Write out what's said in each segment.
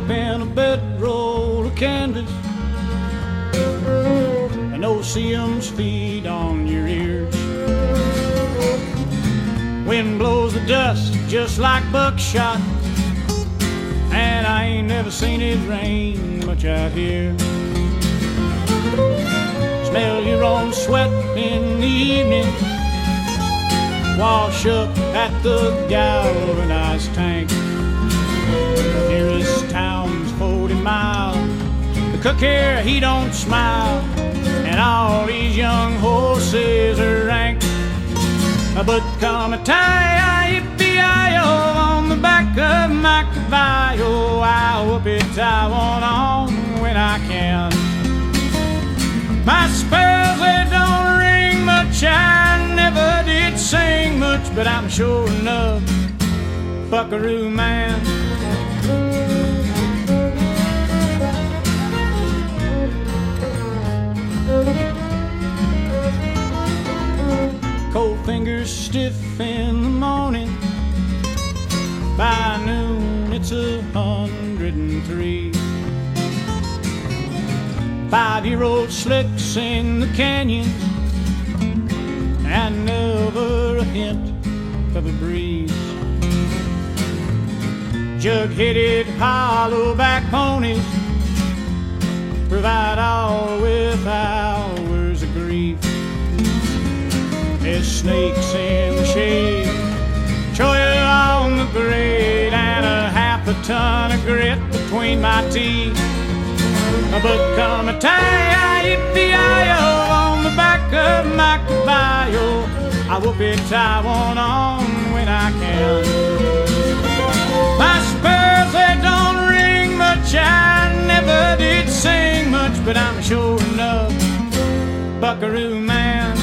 in a bedroll of canvas, and those seams feed on your ears. Wind blows the dust just like buckshot, and I ain't never seen it rain much out here. Smell your own sweat in the evening, wash up at the galvanized tank. Nearest town's 40 miles. The cook here, he don't smile, and all these young horses are rank. But come a tie-yi-yippee-yi-yo on the back of my caballo, I'll whoop it, I want on when I can. My spells, they don't ring much, I never did sing much, but I'm sure enough buckaroo man. Cold fingers stiff in the morning, by noon it's 103. 5-year-old slicks in the canyon, and never a hint of a breeze. Jug-headed hollow-back ponies provide all with hours of grief. There's snakes in the shade, choya on the grade, and a half a ton of grit between my teeth. But come a tie-yi-yippee-yi-yo on the back of my caballo, I whoop it, I want on when I can. My spurs, they don't ring much, I never did sing much, but I'm sure enough buckaroo man.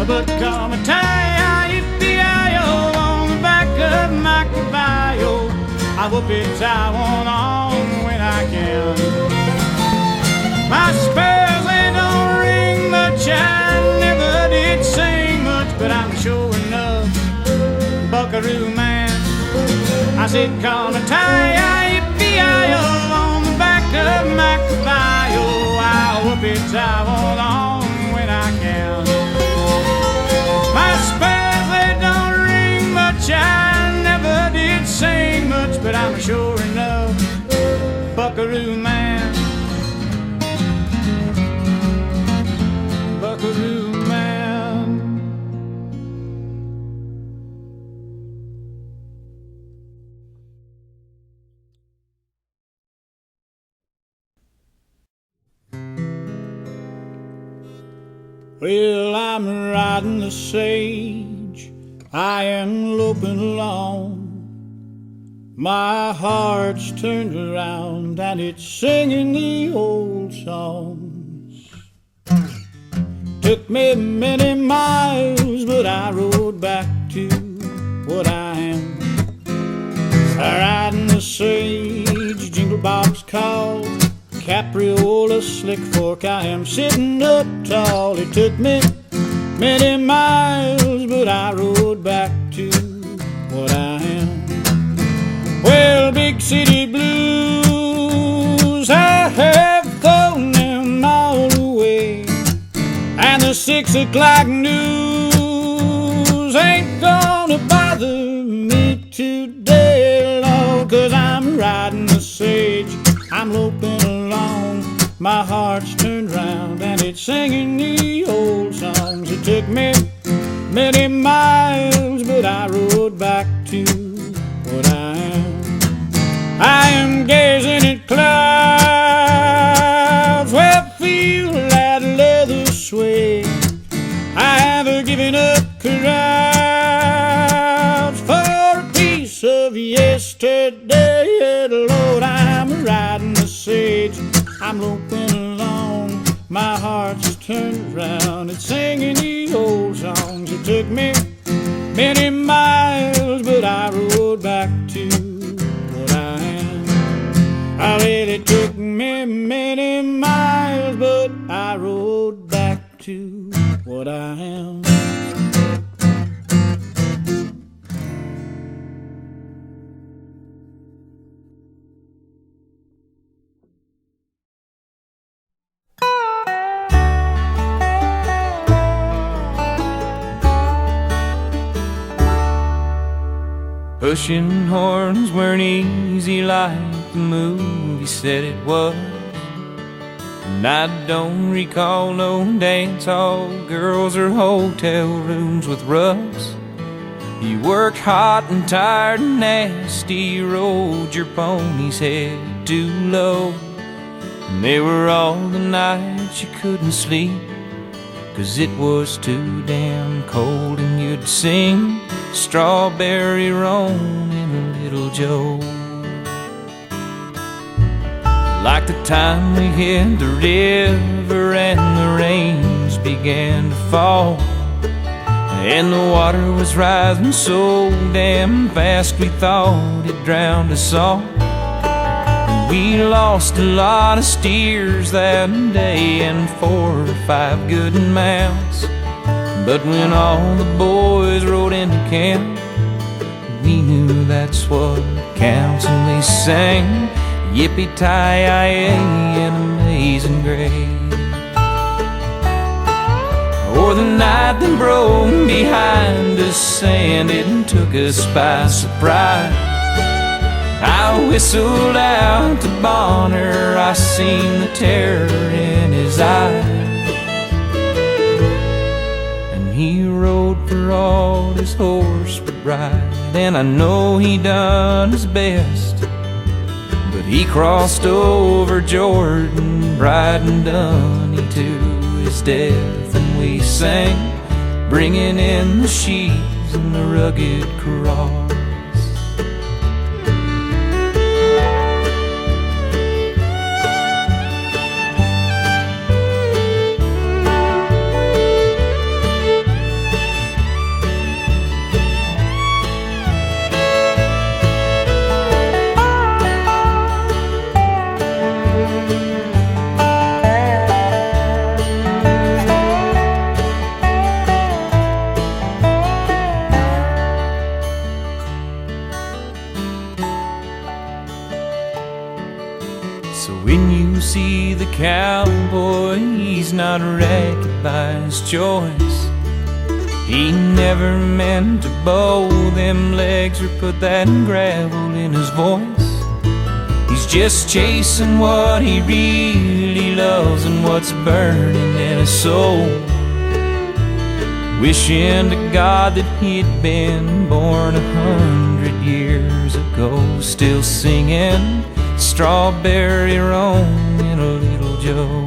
But come a tie-yi-yippee-yi-yo on the back of my caballo, I whoop it, I want on when I can. My spurs, they don't ring much, I never did sing much, but I'm sure enough buckaroo man. I said come a tie-yi-yippee-yi-yo on the back of my caballo, I'll whoop it, I want on when I can. My spells, they don't ring much, I never did sing much, but I'm sure enough buckaroo man. Buckaroo man. Well, I'm riding the sage, I am loping along. My heart's turned around and it's singing the old songs. Took me many miles, but I rode back to what I am. Riding the sage, jingle box call, capriola, slick fork, I am sitting up tall. It took me many miles, but I rode back to what I am. Well, big city blues, I have thrown them all away, and the 6 o'clock news ain't gonna bother me today, Lord, 'cause I'm riding the sage, I'm loping along. My heart's turned round and it's singing the old songs. It took me many miles, but I rode back to yesterday. Lord, I'm riding the sage, I'm loping along. My heart's turned around and singing these old songs. It took me many miles, but I rode back to what I am. Well, it took me many miles, but I rode back to what I am. Pushing horns weren't easy like the movie said it was, and I don't recall no dance hall girls or hotel rooms with rugs. You worked hot and tired and nasty, rode your pony's head too low, and they were all the nights you couldn't sleep 'cause it was too damn cold, and you'd sing Strawberry Roan in a Little Joe. Like the time we hit the river and the rains began to fall, and the water was rising so damn fast we thought it drowned us all. We lost a lot of steers that day and 4 or 5 good mounts. But when all the boys rode into camp, we knew that's what counts, and we sang Yippee-Ki-Yay and Amazing Grace. Or the night that broke behind us and it took us by surprise, I whistled out to Bonner, I seen the terror in his eyes. He rode for all his horse would ride, and I know he done his best, but he crossed over Jordan, riding Dunny to his death. And we sang, bringing in the sheaves and the rugged cross. So when you see the cowboy, he's not wrecked by his choice. He never meant to bow them legs or put that gravel in his voice. He's just chasing what he really loves and what's burning in his soul, wishing to God that he'd been born 100 years ago, still singing Strawberry Roan in a Little Joe.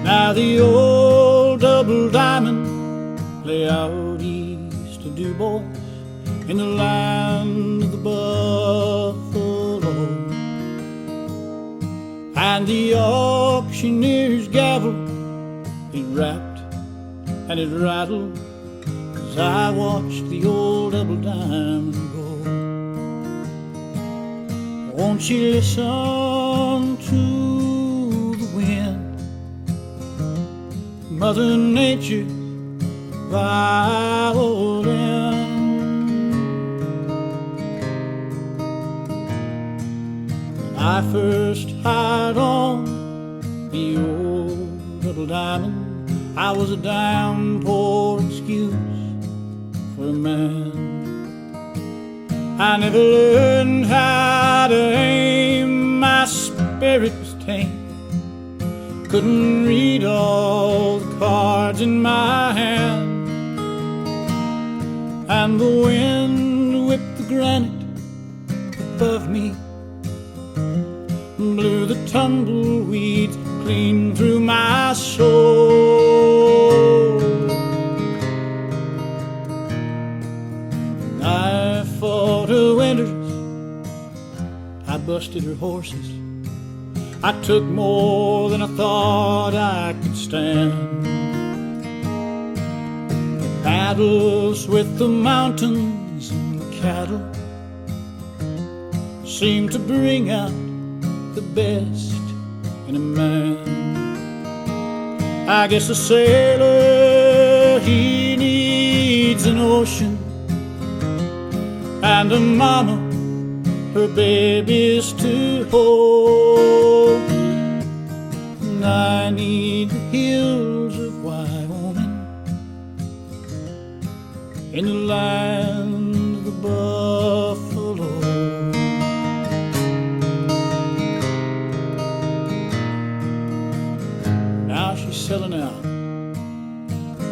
Now the old double diamond lay out east of Du Bois. in the land of the buffalo. And the auctioneer's gavel, it rapped and it rattled as I watched the old double diamond go. Won't you listen to the wind, Mother Nature violin? When I first had on the old double diamond, I was a downpour excuse for a man. I never learned how to aim, my spirit was tame. Couldn't read all the cards in my hand. And the wind whipped the granite above me, blew the tumbleweeds clean through my soul. I fought her winters, I busted her horses, I took more than I thought I could stand. The battles with the mountains and the cattle seemed to bring out the best in a man. I guess a sailor, he needs an ocean, and a mama, her babies to hold. And I need the hills of Wyoming in the land of the buffalo. Now she's selling out,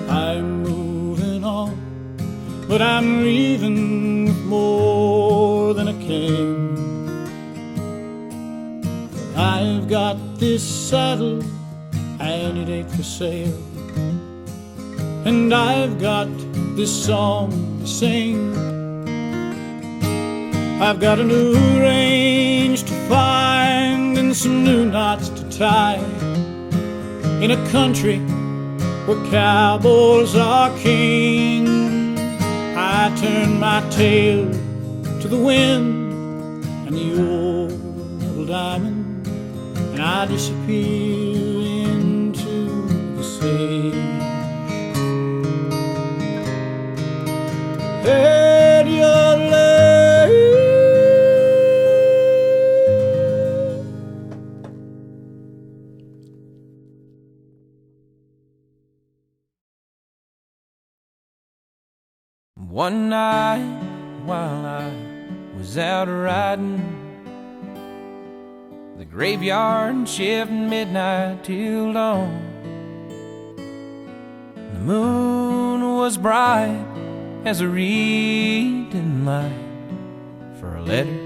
I'm moving on, but I'm leaving with more than I came. I've got this saddle and it ain't for sale, and I've got this song to sing. I've got a new range to find and some new knots to tie, in a country where cowboys are king. I turn my tail to the wind and the old double diamond, and I disappear into the sage. Head your leg. One night while I was out riding the graveyard shift, midnight till dawn, the moon was bright as a reading light for a letter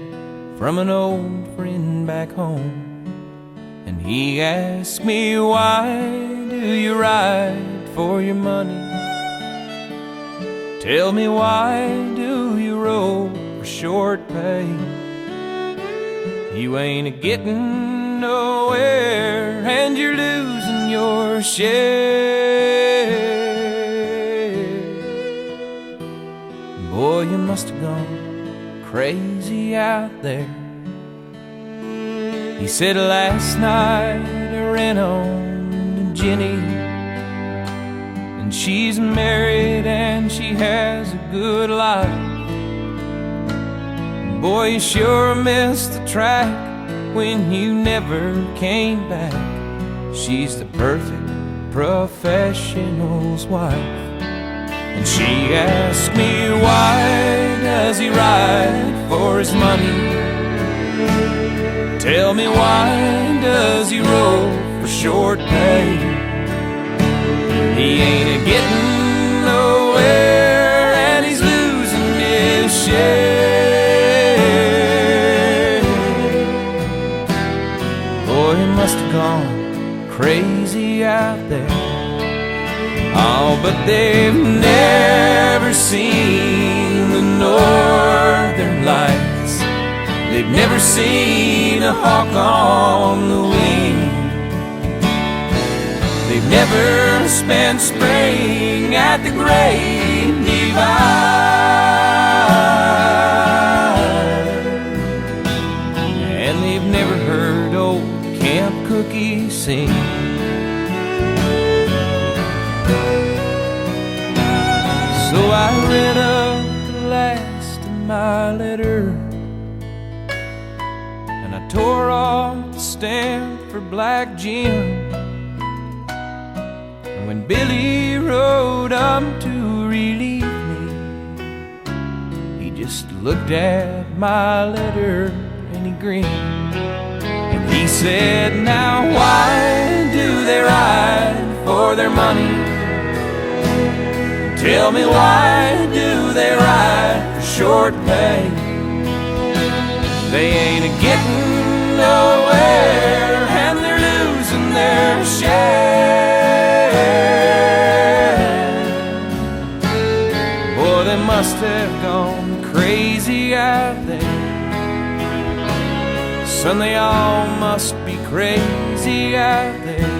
from an old friend back home. And he asked me, why do you ride for your money? Tell me, why do you roll for short pay? You ain't a-getting nowhere and you're losing your share. Boy, you must have gone crazy out there. He said, last night I ran on to Jenny, and she's married and she has a good life. Boy, you sure missed the track when you never came back. She's the perfect professional's wife. And she asked me, why does he ride for his money? Tell me, why does he roll for short pay? He ain't a-getting nowhere and he's losing his share. Boy, he must have gone crazy out there. Oh, but they've never seen the north They've never seen a hawk on the wing. They've never spent spring at the Great Divide. And they've never heard old Camp Cookie sing. So I read up the last of my letter, and I tore off the stamp for Black Jim. And when Billy rode up to relieve me, he just looked at my letter and he grinned. And he said, now why do they ride for their money? Tell me, why do they ride for short pay? They ain't a-getting nowhere, and they're losing their share. Boy, they must have gone crazy out there. Son, they all must be crazy out there.